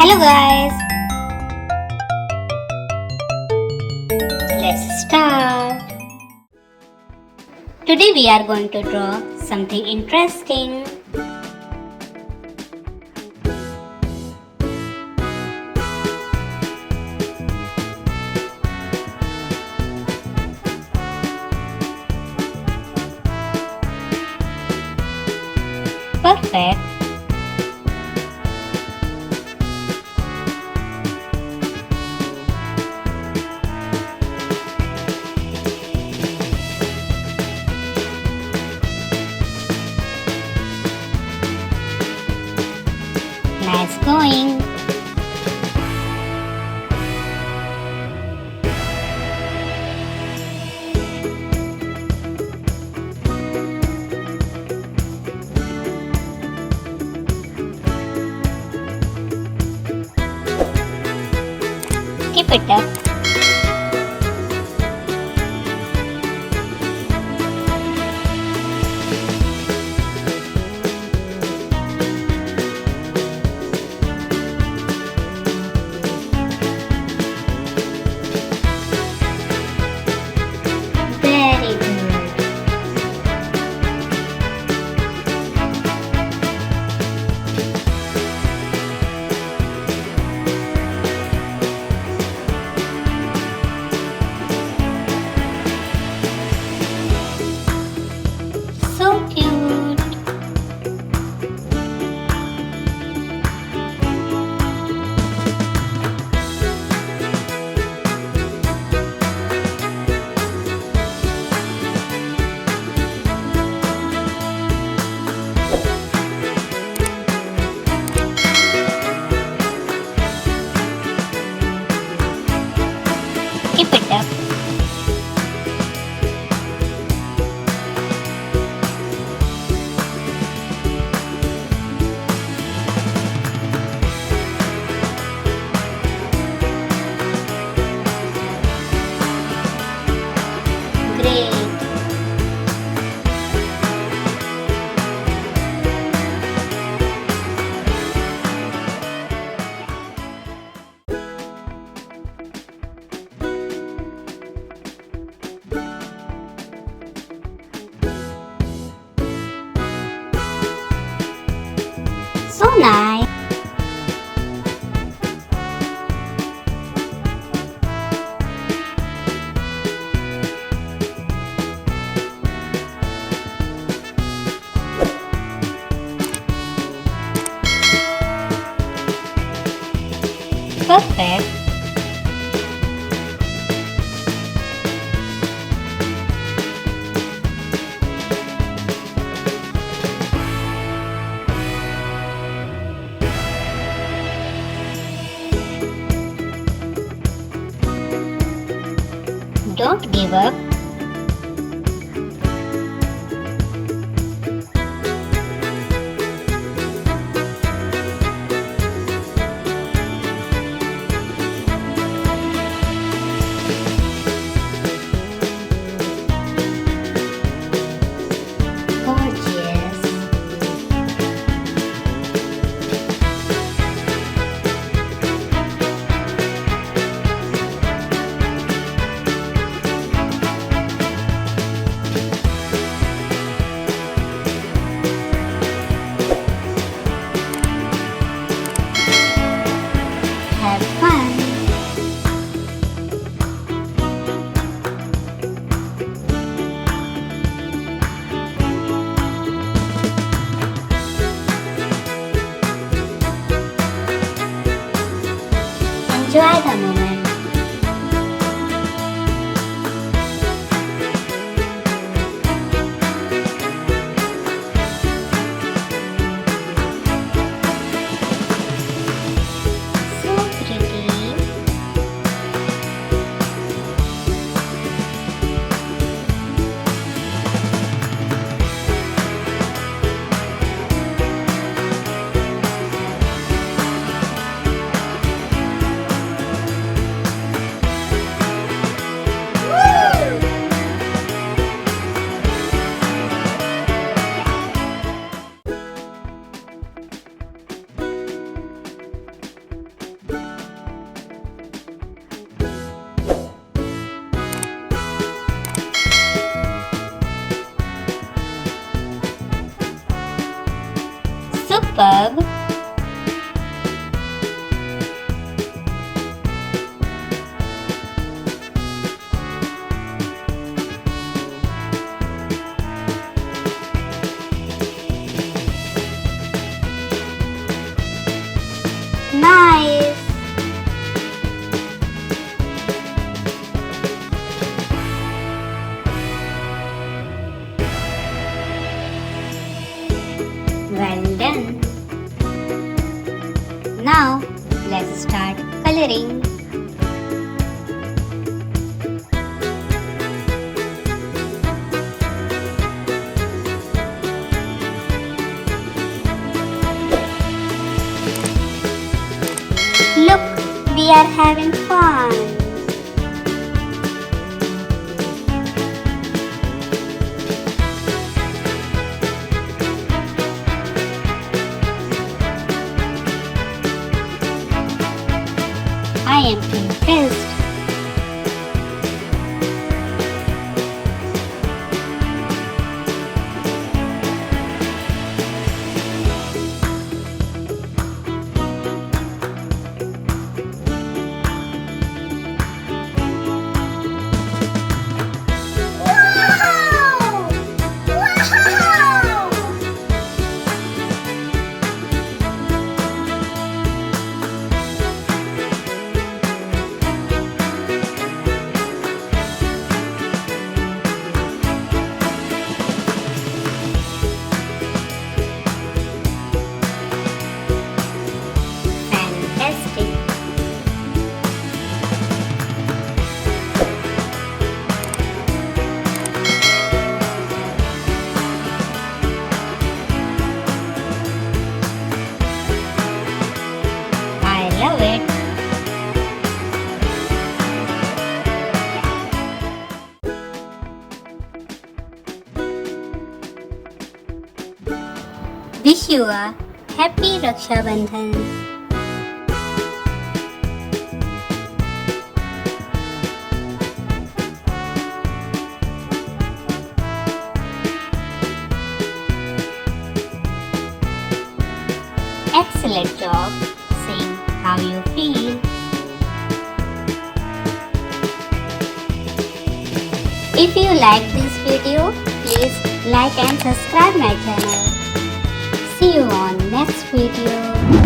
Hello guys, let's start. Today we are going to draw something interesting. Perfect. Nice going. Keep it up. Very good. So cute. Keep it up. Great. So nice. Perfect. Don't give up. Gorgeous. Have fun. Enjoy the moment. So pretty. hug. Nice! Well done! Now let's start coloring. Look, we are having fun. I am impressed. Fantastic. I love it. Wish you a happy Rakshabandhan. Excellent job saying how you feel. If you like this video, please like and subscribe my channel. See you on next video.